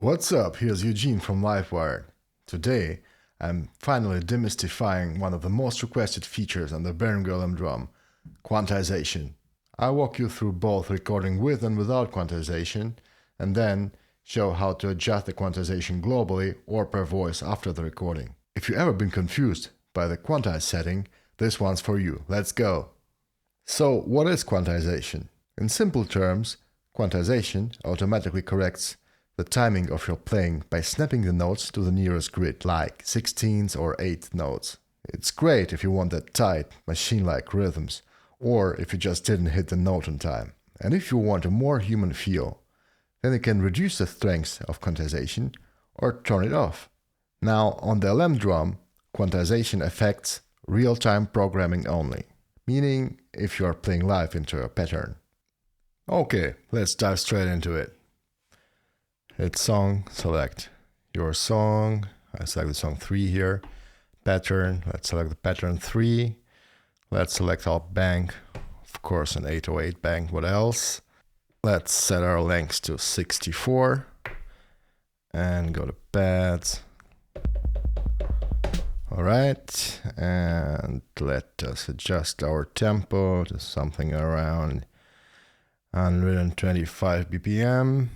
What's up? Here's Eugene from Livewire. Today, I'm finally demystifying one of the most requested features on the Behringer LM Drum, quantization. I'll walk you through both recording with and without quantization, and then show how to adjust the quantization globally or per voice after the recording. If you've ever been confused by the Quantize setting, this one's for you. Let's go! So, what is quantization? In simple terms, quantization automatically corrects the timing of your playing by snapping the notes to the nearest grid, like 16th or 8th notes. It's great if you want that tight, machine-like rhythms, or if you just didn't hit the note on time. And if you want a more human feel, then you can reduce the strength of quantization or turn it off. Now, on the LM drum, quantization affects real-time programming only, meaning if you are playing live into a pattern. Okay, let's dive straight into it. Hit song, select your song. I select the song 3 here. Pattern, let's select the pattern 3. Let's select our bank, of course an 808 bank, what else? Let's set our length to 64 and go to pads. Alright, and let us adjust our tempo to something around 125 BPM.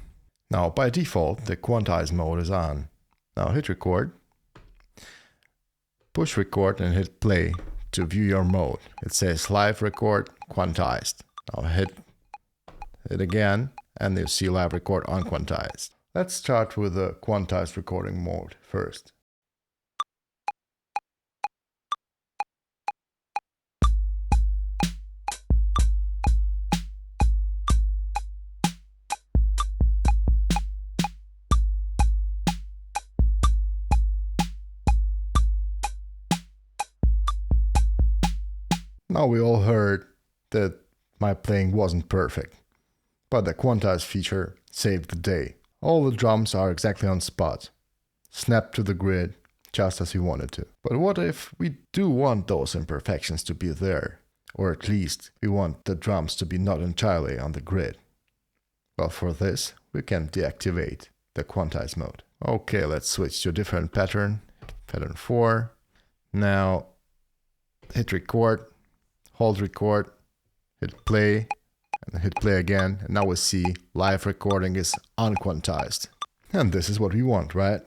Now, by default, the Quantize mode is on. Now hit record, push record and hit play to view your mode. It says live record quantized. Now hit it again and you see live record unquantized. Let's start with the quantized recording mode first. Now we all heard that my playing wasn't perfect, but the Quantize feature saved the day. All the drums are exactly on spot, snapped to the grid just as we wanted to. But what if we do want those imperfections to be there, or at least we want the drums to be not entirely on the grid? Well, for this we can deactivate the Quantize mode. Okay, let's switch to a different pattern, pattern 4. Now hit record. Hold record, hit play, and hit play again, and now we see live recording is unquantized. And this is what we want, right?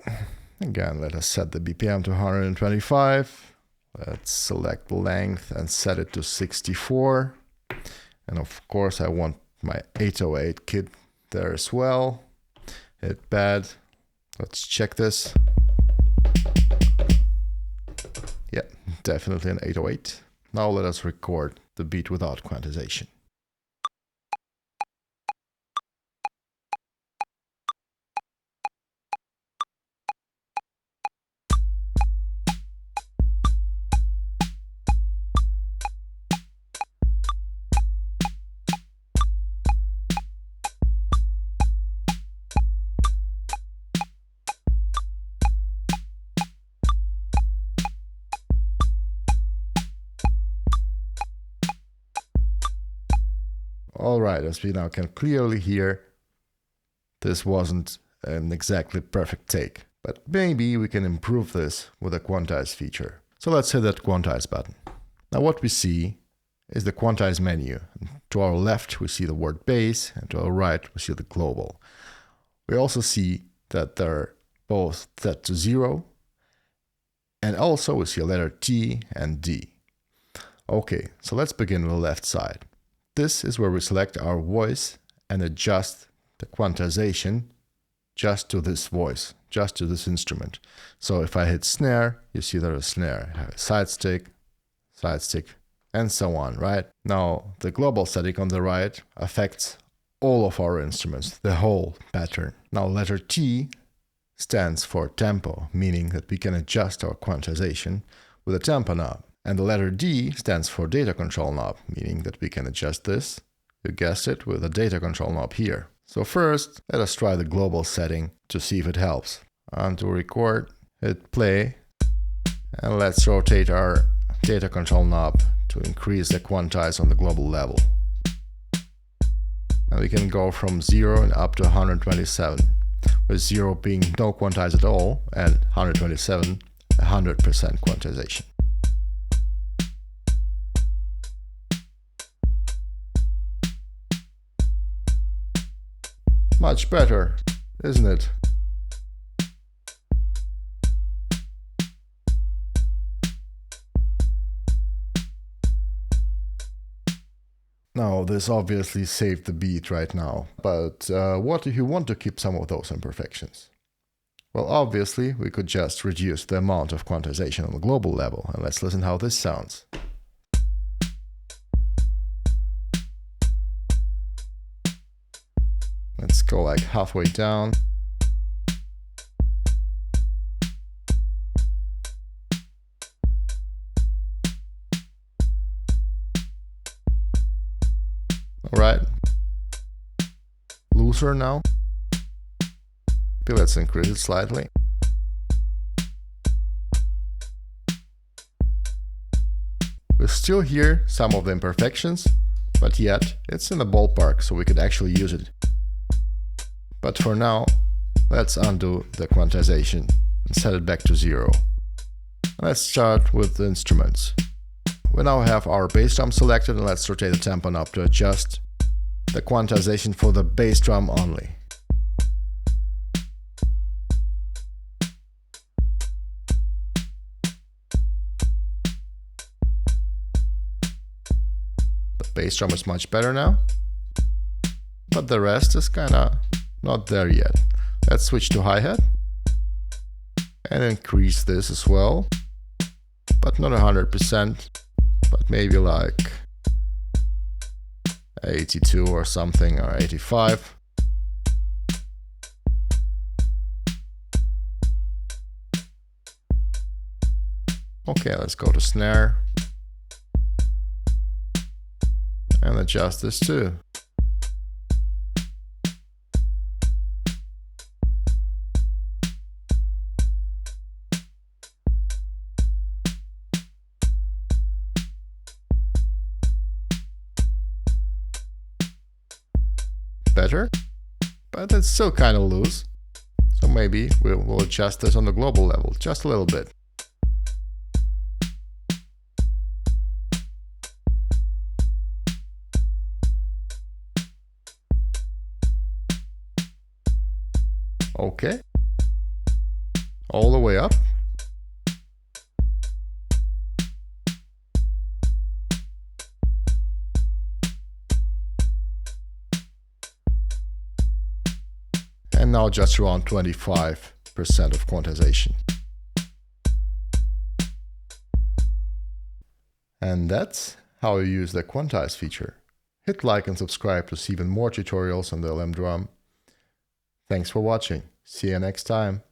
Again, let us set the BPM to 125. Let's select the length and set it to 64. And of course, I want my 808 kit there as well. Hit pad. Let's check this. Yeah, definitely an 808. Now let us record the beat without quantization. Alright, as we now can clearly hear, this wasn't an exactly perfect take. But maybe we can improve this with a Quantize feature. So let's hit that Quantize button. Now what we see is the Quantize menu. To our left we see the word bass, and to our right we see the global. We also see that they're both set to 0, and also we see a letter T and D. Okay, so let's begin with the left side. This is where we select our voice and adjust the quantization just to this voice, just to this instrument. So if I hit snare, you see there's a snare. I have a side stick, and so on, right? Now, the global setting on the right affects all of our instruments, the whole pattern. Now, letter T stands for tempo, meaning that we can adjust our quantization with a tempo knob. And the letter D stands for data control knob, meaning that we can adjust this, you guessed it, with a data control knob here. So first, let us try the global setting to see if it helps. On to record, hit play, and let's rotate our data control knob to increase the quantize on the global level. And we can go from 0 and up to 127. with 0 being no quantize at all, and 127 100% quantization. Much better, isn't it? Now, this obviously saved the beat right now, but what if you want to keep some of those imperfections? Well, obviously, we could just reduce the amount of quantization on the global level, and let's listen how this sounds. Let's go like halfway down. Alright. Looser now. Okay, let's increase it slightly. We still hear some of the imperfections, but yet it's in the ballpark, so we could actually use it. But for now, let's undo the quantization and set it back to 0. Let's start with the instruments. We now have our bass drum selected, and let's rotate the tempo knob to adjust the quantization for the bass drum only. The bass drum is much better now, but the rest is kinda not there yet. Let's switch to hi-hat and increase this as well, but not 100%, but maybe like 82 or something, or 85. Okay, let's go to snare and adjust this too. Better, but it's still kind of loose, so maybe we'll adjust this on the global level just a little bit. Okay, all the way up. And now just around 25% of quantization. And that's how you use the Quantize feature. Hit like and subscribe to see even more tutorials on the LM Drum. Thanks for watching. See you next time.